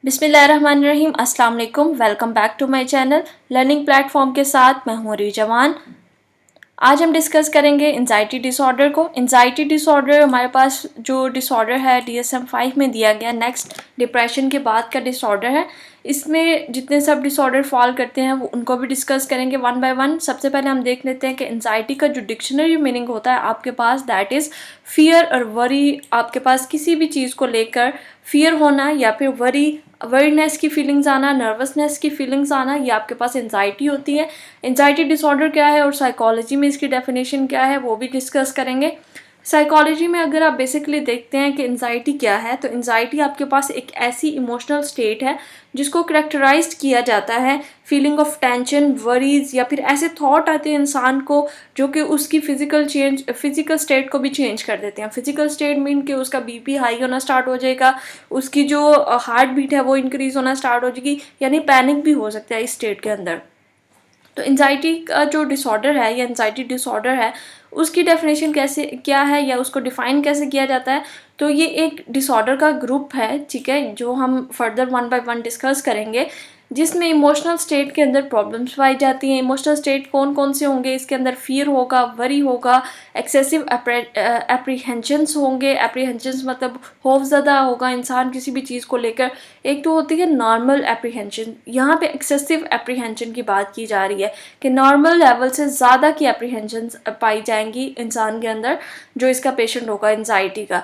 बिस्मिल्लाहिर्रहमानिर्रहीम। अस्सलाम वालेकुम। Welcome back to my channel learning platform के साथ मैं हूँ रिजवान। आज हम डिस्कस करेंगे एंजाइटी डिसऑर्डर को। एंजाइटी डिसऑर्डर हमारे पास जो डिसऑर्डर है DSM-5 में दिया गया, नेक्स्ट डिप्रेशन के बाद का डिसऑर्डर है। इसमें जितने सब डिसऑर्डर फॉल करते हैं वो उनको भी डिस्कस करेंगे वन बाय वन। सबसे पहले हम देख लेते हैं कि एंजाइटी का जो डिक्शनरी मीनिंग होता है आपके पास, दैट इज़ फियर और वरी। आपके पास किसी भी चीज़ को लेकर फियर होना या फिर वरीनेस की फीलिंग्स आना, नर्वसनेस की फीलिंग्स आना, ये आपके पास एंजाइटी होती है। एंजाइटी डिसऑर्डर क्या है और साइकोलॉजी में इसकी डेफिनेशन क्या है वो भी डिस्कस करेंगे। साइकोलॉजी में अगर आप बेसिकली देखते हैं कि एंजाइटी क्या है, तो एंजाइटी आपके पास एक ऐसी इमोशनल स्टेट है जिसको करेक्टराइज किया जाता है फीलिंग ऑफ टेंशन, वरीज या फिर ऐसे थॉट आते हैं इंसान को जो कि उसकी फिजिकल स्टेट को भी चेंज कर देते हैं। फिजिकल स्टेट मीन कि उसका बीपी हाई होना स्टार्ट हो जाएगा, उसकी जो हार्ट बीट है वो इंक्रीज होना स्टार्ट हो जाएगी, यानी पैनिक भी हो सकता है इस स्टेट के अंदर। तो एंजाइटी का जो डिसऑर्डर है या एंजाइटी डिसऑर्डर है उसकी डेफिनेशन कैसे क्या है या उसको डिफाइन कैसे किया जाता है, तो ये एक डिसऑर्डर का ग्रुप है, ठीक है, जो हम further one by one discuss करेंगे, जिसमें इमोशनल स्टेट के अंदर प्रॉब्लम्स पाई जाती हैं। इमोशनल स्टेट कौन कौन से होंगे, इसके अंदर फियर होगा, वरी होगा, एक्सेसिव एप्रीहेंशंस होंगे। एप्रीहेंशंस मतलब खौफज़दा होगा इंसान किसी भी चीज़ को लेकर। एक तो होती है नॉर्मल एप्रीहेंशन, यहाँ पे एक्सेसिव एप्रीहेंशन की बात की जा रही है कि नॉर्मल लेवल से ज़्यादा की एप्रीहेंशन पाई जाएंगी इंसान के अंदर जो इसका पेशेंट होगा एंजाइटी का।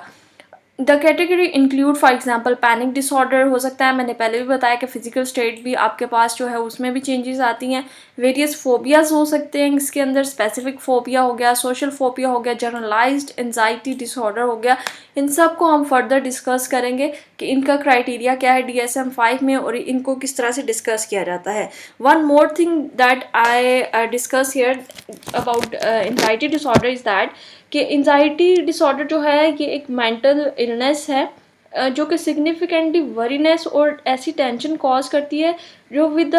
The category include for example panic disorder हो सकता है। मैंने पहले भी बताया कि फिजिकल स्टेट भी आपके पास जो है उसमें भी चेंजेस आती हैं। वेरियस फोबियाज हो सकते हैं इसके अंदर, स्पेसिफिक फोबिया हो गया, सोशल फोबिया हो गया, जनरलाइज्ड एंजाइटी डिसऑर्डर हो गया। इन सब को हम फर्दर डिस्कस करेंगे कि इनका क्राइटेरिया क्या है DSM-5 में और इनको किस तरह से डिस्कस किया जाता है। One more thing that I discuss here about anxiety disorder is that कि एंजाइटी डिसऑर्डर जो है ये एक मेंटल इलनेस है जो कि सिग्निफिकेंटली वरीनेस और ऐसी टेंशन कॉज करती है जो with the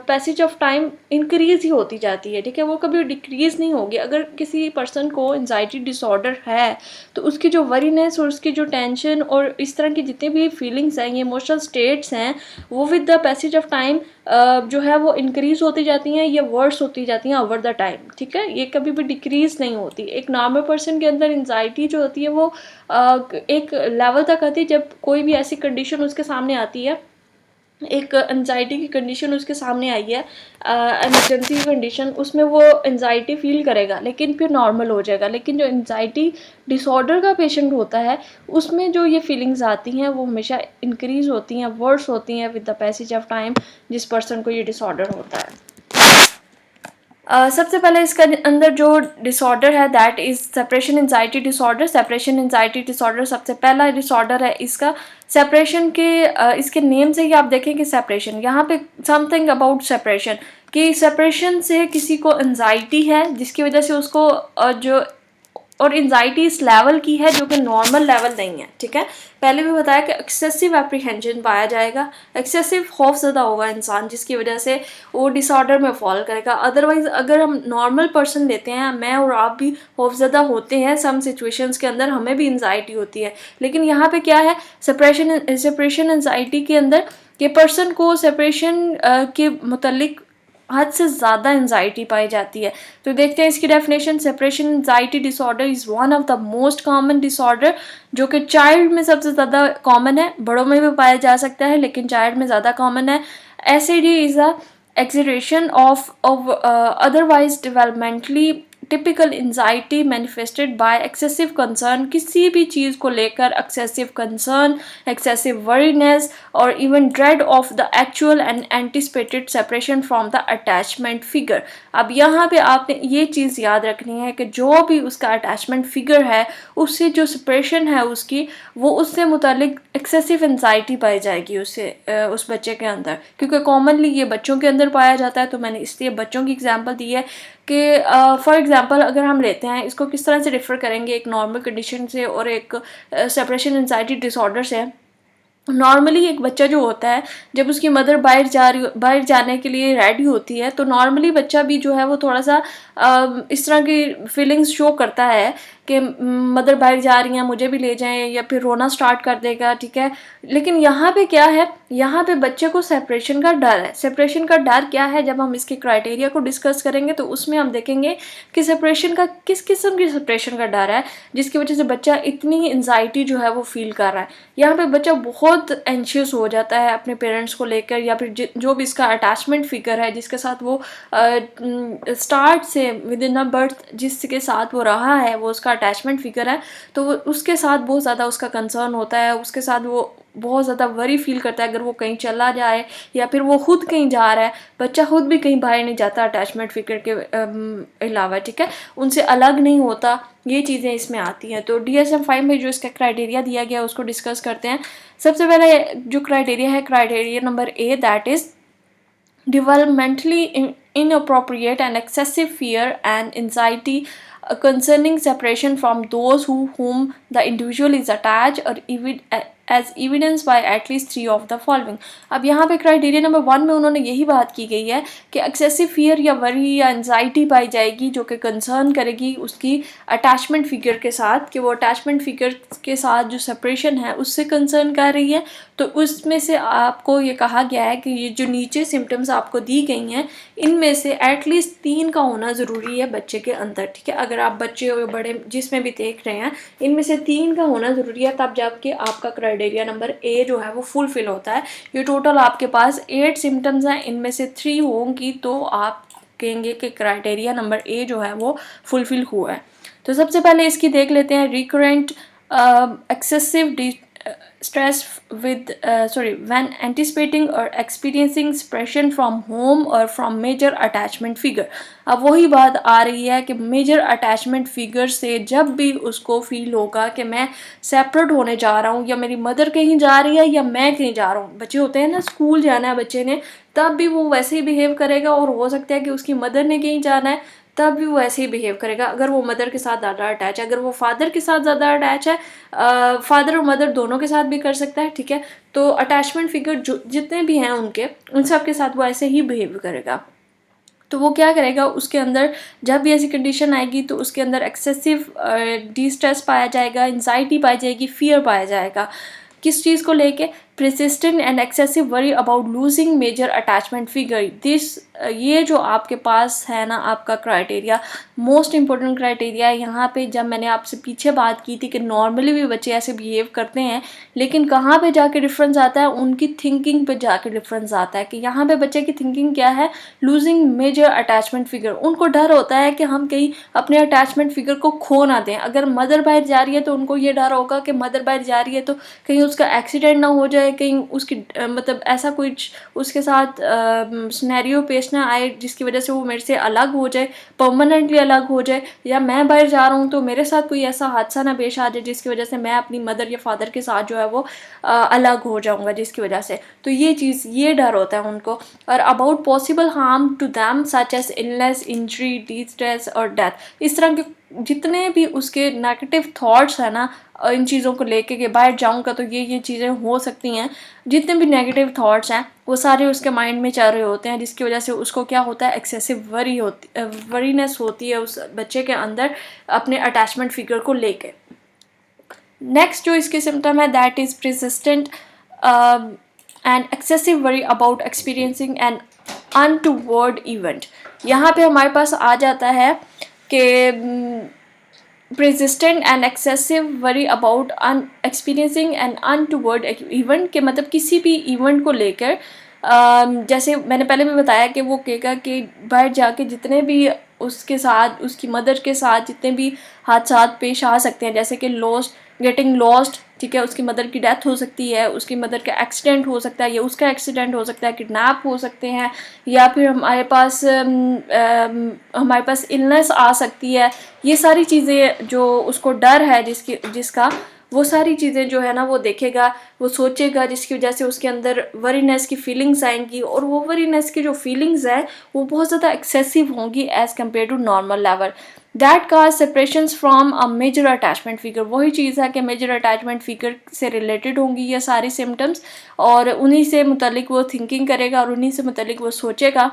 passage of time increase ही होती जाती है, ठीक है, वो कभी डिक्रीज नहीं होगी। अगर किसी पर्सन को एंजाइटी डिसऑर्डर है तो उसकी जो वरीनेस और उसकी जो टेंशन और इस तरह की जितनी भी फीलिंग्स हैं, ये इमोशनल स्टेट्स हैं, वो with the passage of time जो है वो इंक्रीज होती जाती हैं या वर्स होती जाती हैं ओवर द टाइम, ठीक है, ये कभी भी डिक्रीज नहीं होती। एक नॉर्मल पर्सन के अंदर एंजाइटी जो होती है वो एक लेवल तक आती है जब कोई भी ऐसी कंडीशन उसके सामने आती है, एक एंजाइटी की कंडीशन उसके सामने आई है, इमरजेंसी कंडीशन, उसमें वो एंजाइटी फील करेगा लेकिन फिर नॉर्मल हो जाएगा। लेकिन जो एंजाइटी डिसऑर्डर का पेशेंट होता है उसमें जो ये फीलिंग्स आती हैं वो हमेशा इंक्रीज होती हैं, वर्स होती हैं with the passage of time जिस पर्सन को ये डिसऑर्डर होता है। सबसे पहले इसका अंदर जो डिसऑर्डर है that is separation anxiety disorder. Separation anxiety disorder सबसे पहला डिसऑर्डर है इसका। सेपरेशन के इसके नेम से ही आप देखें कि सेपरेशन, यहाँ पे समथिंग अबाउट सेपरेशन, कि सेपरेशन से किसी को एंजाइटी है जिसकी वजह से उसको जो और एंजाइटी इस लेवल की है जो कि नॉर्मल लेवल नहीं है, ठीक है। पहले भी बताया कि एक्सेसिव एप्रीहेंशन पाया जाएगा, एक्सेसिव खौफज़दा होगा इंसान जिसकी वजह से वो डिसऑर्डर में फॉल करेगा। अदरवाइज अगर हम नॉर्मल पर्सन लेते हैं, मैं और आप भी खौफज़दा होते हैं सम सिचुएशंस के अंदर, हमें भी एंजाइटी होती है, लेकिन यहाँ पे क्या है, सेपरेशन एंजाइटी के अंदर के पर्सन को सेपरेशन के मुतल्लिक हद से ज़्यादा एंजाइटी पाई जाती है। तो देखते हैं इसकी definition. Separation anxiety disorder is one of the most common disorder, जो कि चाइल्ड में सबसे ज़्यादा कॉमन है, बड़ों में भी पाया जा सकता है लेकिन चाइल्ड में ज़्यादा कॉमन है। SAD is a exaggeration of otherwise developmentally typical anxiety manifested by excessive concern, किसी भी चीज़ को लेकर एक्सेसिव कंसर्न, एक्सेसिव वरीनेस और even dread of the actual and anticipated separation from the attachment figure. अब यहाँ पे आपने ये चीज़ याद रखनी है कि जो भी उसका अटैचमेंट फिगर है उससे जो सेपरेशन है उसकी, वो उससे मुतालिक एक्सेसिव एंजाइटी पाई जाएगी उससे उस बच्चे के अंदर, क्योंकि कॉमनली ये बच्चों के अंदर पाया जाता है। तो मैंने इसलिए बच्चों की एग्जांपल दी है कि फॉर एग्जांपल अगर हम लेते हैं, इसको किस तरह से डिफर करेंगे एक नॉर्मल कंडीशन से और एक सेपरेशन एंजाइटी डिसऑर्डर से। नॉर्मली एक बच्चा जो होता है जब उसकी मदर बाहर जाने के लिए रेडी होती है तो नॉर्मली बच्चा भी जो है वो थोड़ा सा इस तरह की फीलिंग्स शो करता है कि मदर बाहर जा रही हैं मुझे भी ले जाएं, या फिर रोना स्टार्ट कर देगा, ठीक है। लेकिन यहाँ पे क्या है, यहाँ पे बच्चे को सेपरेशन का डर है। सेपरेशन का डर क्या है, जब हम इसके क्राइटेरिया को डिस्कस करेंगे तो उसमें हम देखेंगे कि सेपरेशन का किस किस्म की सेपरेशन का डर है जिसकी वजह से बच्चा इतनी एंजाइटी जो है वो फील कर रहा है। यहाँ पे बच्चा बहुत एंशियस हो जाता है अपने पेरेंट्स को लेकर, या फिर जो भी इसका अटैचमेंट फिगर है जिसके साथ वो स्टार्ट से विद इन अ बर्थ जिसके साथ वो रहा है, वो उसका अटैचमेंट फिगर है, तो वो उसके साथ बहुत ज़्यादा उसका कंसर्न होता है, उसके साथ वो बहुत ज़्यादा वरी फील करता है अगर वो कहीं चला जाए या फिर वो खुद कहीं जा रहा है। बच्चा खुद भी कहीं बाहर नहीं जाता अटैचमेंट फिगर के अलावा, ठीक है, उनसे अलग नहीं होता। ये चीज़ें इसमें आती हैं। तो DSM-5 में जो इसका क्राइटेरिया दिया गया है उसको डिस्कस करते हैं। सबसे पहले जो क्राइटेरिया है, criteria number A, that is developmentally inappropriate and excessive fear and anxiety concerning separation from those whom the individual is attached, or as evidenced by at least 3 of the following। अब यहाँ पे criteria number 1 में उन्होंने यही बात की गई है कि एक्सेसिव फियर या वरी या एंजाइटी पाई जाएगी जो कि कंसर्न करेगी उसकी अटैचमेंट फिगर के साथ, कि वो अटैचमेंट फिगर के साथ जो सेपरेशन है उससे कंसर्न कर रही है। तो उसमें से आपको ये कहा गया है कि ये जो नीचे सिम्टम्स आपको दी गई हैं इनमें से एटलीस्ट 3 का होना ज़रूरी है बच्चे के अंदर, ठीक है। अगर आप बच्चे हो बड़े जिसमें भी देख रहे हैं इनमें से 3 का होना ज़रूरी है, तब जाके आपका क्राइटेरिया नंबर A जो है वो फुलफिल होता है। ये टोटल आपके पास 8 सिम्टम्स हैं, इनमें से 3 होंगी तो आप कहेंगे कि क्राइटेरिया नंबर A जो है वो फुलफिल हुआ है। तो सबसे पहले इसकी देख लेते हैं। Recurrent excessive stress when anticipating or experiencing separation from home or from major attachment figure। अब वही बात आ रही है कि मेजर अटैचमेंट फिगर से जब भी उसको फील होगा कि मैं सेपरेट होने जा रहा हूँ, या मेरी मदर कहीं जा रही है या मैं कहीं जा रहा हूँ। बच्चे होते हैं ना, स्कूल जाना है बच्चे ने, तब भी वो वैसे ही बिहेव करेगा, और हो सकता है कि उसकी मदर ने कहीं जाना है तब भी वो ऐसे ही बिहेव करेगा अगर वो मदर के साथ ज़्यादा अटैच है। अगर वो फादर के साथ ज़्यादा अटैच है, फादर और मदर दोनों के साथ भी कर सकता है, ठीक है। तो अटैचमेंट फिगर जो जितने भी हैं उनके, उन सब के साथ वो ऐसे ही बिहेव करेगा। तो वो क्या करेगा, उसके अंदर जब भी ऐसी कंडीशन आएगी तो उसके अंदर एक्सेसिव डिस्ट्रेस पाया जाएगा, एंजाइटी पाई जाएगी, फियर पाया जाएगा। किस चीज़ को लेके? persistent and excessive worry about losing major attachment figure। This ये जो आपके पास है ना आपका क्राइटेरिया, मोस्ट इम्पोर्टेंट क्राइटेरिया है। यहाँ पे जब मैंने आपसे पीछे बात की थी कि नॉर्मली भी बच्चे ऐसे बिहेव करते हैं, लेकिन कहाँ पे जाके डिफरेंस आता है, उनकी थिंकिंग पे जाके डिफरेंस आता है कि यहाँ पे बच्चे की थिंकिंग क्या है, लूजिंग मेजर अटैचमेंट फिगर। उनको डर होता है कि हम कहीं अपने अटैचमेंट फिगर को खो ना दें। अगर मदर बाहर जा रही है तो उनको ये डर होगा कि मदर बाहर जा रही है तो कहीं उसका एक्सीडेंट ना हो जाए, कहीं उसकी मतलब ऐसा कुछ उसके साथ सिनेरियो पेश ना आए जिसकी वजह से वो मेरे से अलग हो जाए, परमानेंटली अलग हो जाए, या मैं बाहर जा रहा हूँ तो मेरे साथ कोई ऐसा हादसा ना पेश आ जाए जिसकी वजह से मैं अपनी मदर या फादर के साथ जो है वो अलग हो जाऊँगा जिसकी वजह से। तो ये चीज़, ये डर होता है उनको। और about possible harm to them such as illness, injury, distress और डेथ। इस तरह के जितने भी उसके नेगेटिव थॉट्स हैं ना इन चीज़ों को लेके कि बाहर जाऊँगा तो ये चीज़ें हो सकती हैं, जितने भी नेगेटिव थॉट्स हैं वो सारे उसके माइंड में चल रहे होते हैं, जिसकी वजह से उसको क्या होता है, एक्सेसिव वरीनेस होती है उस बच्चे के अंदर अपने अटैचमेंट फिगर को लेके। नेक्स्ट जो इसके सिम्टम है that is persistent and excessive worry about experiencing an untoward event. यहाँ पे हमारे पास आ जाता है कि persistent and excessive worry about experiencing an untoward event, के मतलब किसी भी इवेंट को लेकर जैसे मैंने पहले भी बताया कि वो कहेगा कि बाहर जाके जितने भी उसके साथ, उसकी मदर के साथ जितने भी हादसा पेश आ सकते हैं, जैसे कि गेटिंग लॉस्ट, ठीक है, उसकी मदर की डेथ हो सकती है, उसकी मदर का एक्सीडेंट हो सकता है, या उसका एक्सीडेंट हो सकता है, किडनैप हो सकते हैं, या फिर हमारे पास इलनेस आ सकती है। ये सारी चीज़ें जो उसको डर है जिसका वो सारी चीज़ें जो है ना वो देखेगा, वो सोचेगा, जिसकी वजह से उसके अंदर वरीनेस की फीलिंग्स आएंगी, और वो वरीनेस की जो फीलिंग्स है वो बहुत ज़्यादा एक्सेसिव होंगी as compare to normal level. That cause separations from a major attachment figure. वही चीज़ है कि मेजर अटैचमेंट फिगर से रिलेटेड होंगी ये सारी सिम्टम्स, और उन्हीं से मुतलिक वो थिंकिंग करेगा और उन्हीं से मुतलिक वो सोचेगा।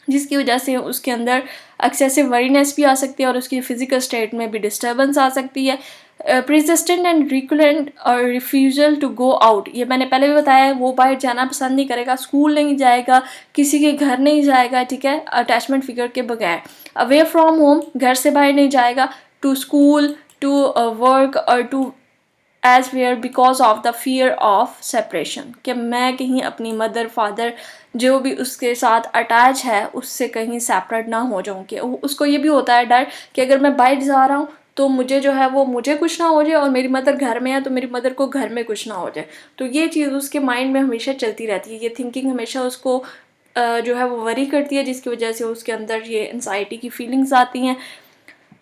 जिसकी वजह से उसके अंदर एक्सेसिव वरीनेस भी आ सकती है और उसकी फ़िज़िकल स्टेट में भी डिस्टर्बेंस आ सकती है। परसिस्टेंट एंड रिकरेंट और रिफ्यूज़ल टू गो आउट, ये मैंने पहले भी बताया है, वो बाहर जाना पसंद नहीं करेगा, स्कूल नहीं जाएगा, किसी के घर नहीं जाएगा, ठीक है, अटैचमेंट फिगर के बगैर। अवे फ्रॉम होम, घर से बाहर नहीं जाएगा, टू स्कूल, टू वर्क और to elsewhere because of the fear of separation, कि मैं कहीं अपनी मदर फादर जो भी उसके साथ अटैच है उससे कहीं सेपरेट ना हो जाऊँ। कि उसको ये भी होता है डर कि अगर मैं बाहर जा रहा हूँ तो मुझे जो है वो मुझे कुछ ना हो जाए, और मेरी मदर घर में है तो मेरी मदर को घर में कुछ ना हो जाए। तो ये चीज़ उसके माइंड में हमेशा चलती रहती है, ये थिंकिंग हमेशा उसको जो है वो वरी करती है, जिसकी वजह से उसके अंदर ये एंजाइटी की फीलिंग्स आती हैं।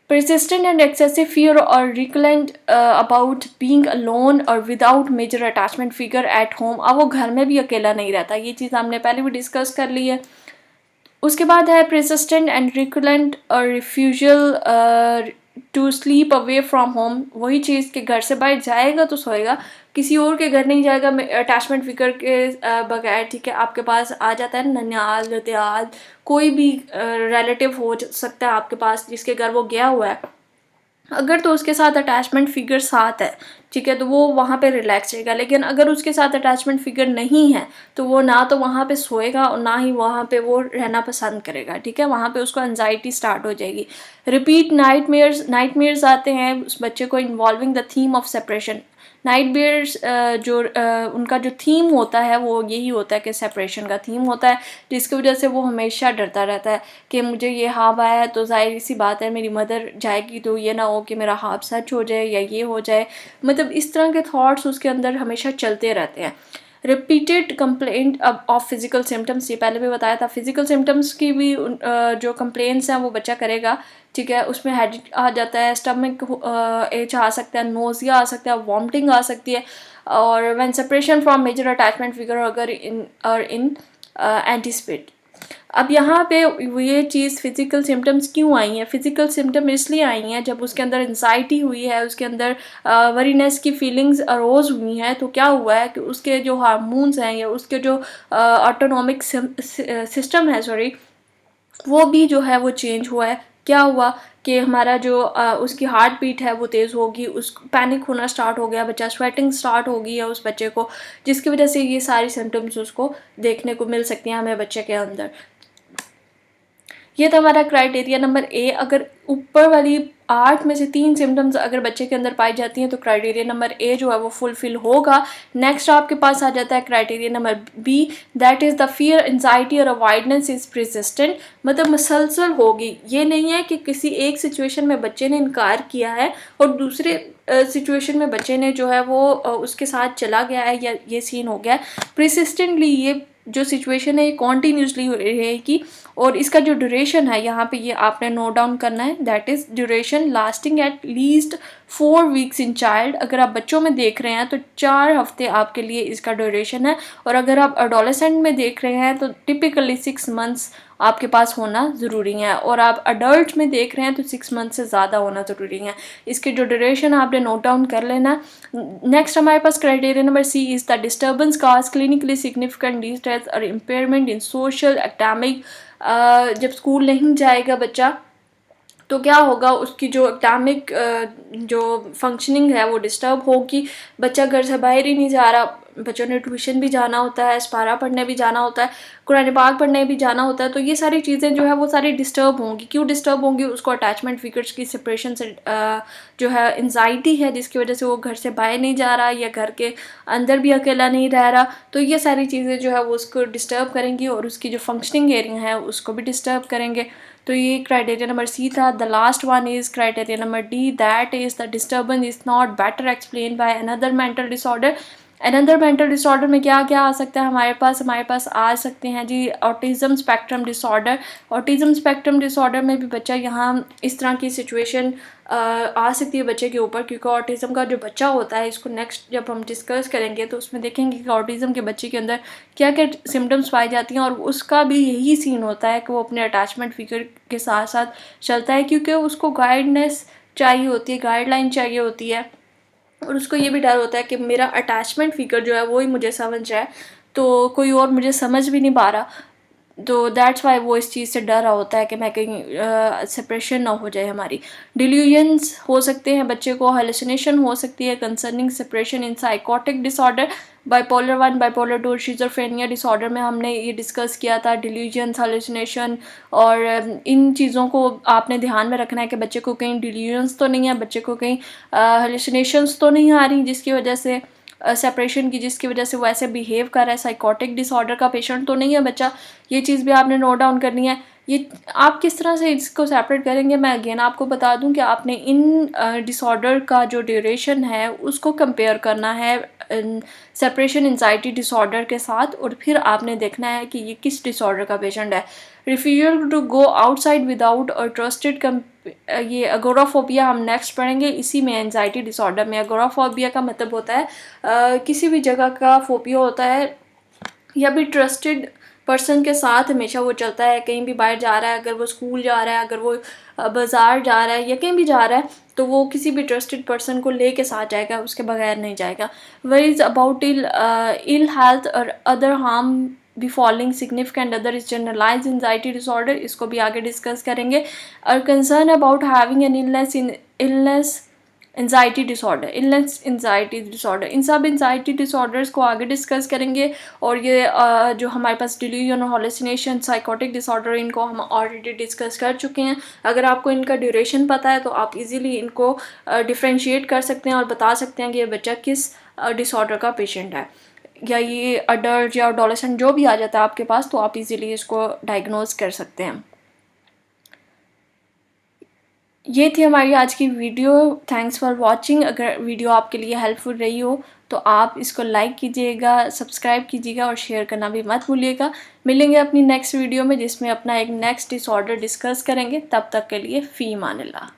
Persistent and excessive fear or recurrent about being alone or without major attachment figure at home, अब वो घर में भी अकेला नहीं रहता, ये चीज़ हमने पहले भी डिस्कस कर ली है। उसके बाद है persistent and recurrent और refusal to sleep away from home, वही चीज़ कि घर से बाहर जाएगा तो सोएगा, किसी और के घर नहीं जाएगा अटैचमेंट फिगर के बगैर, ठीक है। आपके पास आ जाता है ननिहाल, ददियाल, कोई भी रिलेटिव हो सकता है आपके पास जिसके घर वो गया हुआ है, अगर तो उसके साथ अटैचमेंट फिगर साथ है, ठीक है, तो वो वहाँ पे रिलैक्स रहेगा। लेकिन अगर उसके साथ अटैचमेंट फिगर नहीं है तो वो ना तो वहाँ पे सोएगा और ना ही वहाँ पे वो रहना पसंद करेगा, ठीक है। वहाँ पे उसको एंजाइटी स्टार्ट हो जाएगी। रिपीट नाइटमेयर्स आते हैं उस बच्चे को involving the theme of separation. Nightmares जो उनका जो थीम होता है वो यही होता है कि सेपरेशन का थीम होता है, जिसकी वजह से वो हमेशा डरता रहता है कि मुझे ये ख्वाब आया है तो ज़ाहिर सी बात है मेरी मदर जाएगी तो ये ना हो कि मेरा ख्वाब सच हो जाए या ये हो जाए। मतलब इस तरह के थॉट्स उसके अंदर हमेशा चलते रहते हैं। Repeated complaint of physical symptoms, ये पहले भी बताया था, फिजिकल सिम्टम्स की भी जो कंप्लेंट्स हैं वो बच्चा करेगा, ठीक है। उसमें हेडेक आ जाता है, स्टमक एच आ सकता है, नोज़िया आ सकता है, वॉमिटिंग आ सकती है। और when separation from major attachment figure अगर इन एंटीसिपेट। अब यहाँ पे ये चीज़ फ़िज़िकल सिम्टम्स क्यों आई हैं? फ़िज़िकल सिम्टम इसलिए आई हैं जब उसके अंदर एंजाइटी हुई है, उसके अंदर वरीनेस की फीलिंग्स अरोज़ हुई हैं, तो क्या हुआ है कि उसके जो हार्मोन्स हैं या उसके जो ऑटोनॉमिक सिस्टम है, सॉरी, वो भी जो है वो चेंज हुआ है। क्या हुआ कि हमारा जो उसकी हार्ट बीट है वो तेज़ होगी, उस पैनिक होना स्टार्ट हो गया, बच्चा स्वेटिंग स्टार्ट हो गई है उस बच्चे को, जिसकी वजह से ये सारी सिम्टम्स उसको देखने को मिल सकती हैं हमें बच्चे के अंदर। ये था हमारा क्राइटेरिया नंबर ए। अगर ऊपर वाली 8 में से 3 सिम्टम्स अगर बच्चे के अंदर पाई जाती हैं तो क्राइटेरिया नंबर ए जो है वो फुलफिल होगा। नेक्स्ट आपके पास आ जाता है criteria number B, that is the fear, anxiety और अवॉइडेंस इज़ परसिस्टेंट, मतलब मसलसल होगी। ये नहीं है कि किसी एक सिचुएशन में बच्चे ने इनकार किया है और दूसरे सिचुएशन में बच्चे ने जो है वो उसके साथ चला गया है या ये सीन हो गया है। परसिस्टेंटली ये जो सिचुएशन है ये कॉन्टीन्यूसली रहेगी। और इसका जो ड्यूरेशन है यहाँ पे ये आपने नोट डाउन करना है, that is duration lasting at least 4 weeks in child. अगर आप बच्चों में देख रहे हैं तो 4 हफ्ते आपके लिए इसका ड्यूरेशन है, और अगर आप एडोलेसेंट में देख रहे हैं तो टिपिकली 6 मंथ्स आपके पास होना ज़रूरी है, और आप अडल्ट में देख रहे हैं तो 6 मंथ से ज़्यादा होना ज़रूरी है। इसके जो ड्यूरेशन आपने नोट डाउन कर लेना। नेक्स्ट हमारे पास criteria number C is the disturbance cause clinically significant distress और इम्पेयरमेंट इन सोशल एकेडमिक। जब स्कूल नहीं जाएगा बच्चा तो क्या होगा, उसकी जो एकेडमिक जो फंक्शनिंग है वो डिस्टर्ब होगी। बच्चा घर से बाहर ही नहीं जा रहा, बच्चों ने ट्यूशन भी जाना होता है, स्पारा पढ़ने भी जाना होता है, कुरान पाक पढ़ने भी जाना होता है, तो ये सारी चीज़ें जो है वो सारी डिस्टर्ब होंगी। क्यों डिस्टर्ब होंगी? उसको अटैचमेंट फिगर्स की सेपरेशन से जो है एंजाइटी है, जिसकी वजह से वो घर से बाहर नहीं जा रहा या घर के अंदर भी अकेला नहीं रह रहा। तो ये सारी चीज़ें जो है वो उसको डिस्टर्ब करेंगी और उसकी जो फंक्शनिंग एरिया है उसको भी डिस्टर्ब करेंगे। तो ये क्राइटेरिया नंबर सी था। The last one is criteria number D, that is the disturbance is not better explain by another mental disorder. Another mental disorder में क्या क्या आ सकता है हमारे पास आ सकते हैं जी autism spectrum disorder. Autism spectrum disorder में भी बच्चा यहाँ इस तरह की सिचुएशन आ सकती है बच्चे के ऊपर, क्योंकि ऑटिज़म का जो बच्चा होता है, इसको नेक्स्ट जब हम डिस्कस करेंगे तो उसमें देखेंगे कि ऑटिज़म के बच्चे के अंदर क्या क्या सिम्टम्स पाई जाती हैं, और उसका भी यही सीन होता है कि वो अपने अटैचमेंट फिगर के साथ साथ चलता है, क्योंकि उसको गाइडनेस चाहिए होती है, गाइडलाइन चाहिए होती है, और उसको ये भी डर होता है कि मेरा अटैचमेंट फिगर जो है वो ही मुझे समझ रहा है, तो कोई और मुझे समझ भी नहीं पा रहा। तो दैट्स वाई वो इस चीज़ से डर रहा होता है कि मैं कहीं सेपरेशन ना हो जाए हमारी। डिल्यूजन्स हो सकते हैं बच्चे को, हेलुसिनेशन हो सकती है concerning separation in psychotic disorder, bipolar 1, bipolar 2, schizophrenia disorder में हमने ये डिस्कस किया था डिल्यूजन्स, हेलुसिनेशन। और इन चीज़ों को आपने ध्यान में रखना है कि बच्चे को कहीं डिल्यूजन्स तो नहीं है, बच्चे को कहीं हेलुसिनेशंस तो नहीं आ रही जिसकी वजह से सेपरेशन की, जिसकी वजह से वो ऐसे बिहेव कर रहा है। साइकोटिक डिसऑर्डर का पेशेंट तो नहीं है बच्चा, ये चीज़ भी आपने नोट डाउन करनी है। ये आप किस तरह से इसको सेपरेट करेंगे, मैं अगेन आपको बता दूं कि आपने इन डिसऑर्डर का जो ड्यूरेशन है उसको कंपेयर करना है सेपरेशन एंजाइटी डिसऑर्डर के साथ, और फिर आपने देखना है कि ये किस डिसऑर्डर का पेशेंट है। Refusal to go outside without और ट्रस्टेड ये अगोराफोबिया हम नेक्स्ट पढ़ेंगे। इसी में एंजाइटी डिसऑर्डर में अगोराफोबिया का मतलब होता है किसी भी जगह का फोबिया होता है या भी ट्रस्टेड पर्सन के साथ हमेशा वो चलता है। कहीं भी बाहर जा रहा है, अगर वो स्कूल जा रहा है, अगर वो बाज़ार जा रहा है या कहीं भी जा रहा है, तो वो किसी भी ट्रस्टेड पर्सन को ले के साथ जाएगा, उसके बगैर नहीं जाएगा। वरीज अबाउट इल हेल्थ और other harm befalling significant other is generalise anxiety disorder, इसको भी आगे डिस्कस करेंगे। और concern about having an illness anxiety disorder, illness anxiety disorder, इन सब एंजाइटी डिसऑर्डर्स को आगे डिस्कस करेंगे। और ये जो हमारे पास डिल्यूजन और हॉलुसिनेशन, साइकोटिक डिसऑर्डर, इनको हम ऑलरेडी डिस्कस कर चुके हैं। अगर आपको इनका ड्यूरेशन पता है तो आप इजीली इनको डिफ्रेंशिएट कर सकते हैं और बता सकते हैं कि ये बच्चा किस डिसऑर्डर का पेशेंट है, या ये अडल्ट या एडोलेसेंट जो भी आ जाता है आपके पास, तो आप इजीली इसको डायग्नोज कर सकते हैं। ये थी हमारी आज की वीडियो। Thanks for watching. अगर वीडियो आपके लिए हेल्पफुल रही हो तो आप इसको लाइक कीजिएगा, सब्सक्राइब कीजिएगा और शेयर करना भी मत भूलिएगा। मिलेंगे अपनी नेक्स्ट वीडियो में जिसमें अपना एक नेक्स्ट डिसऑर्डर डिस्कस करेंगे। तब तक के लिए फ़ी मान अल्लाह।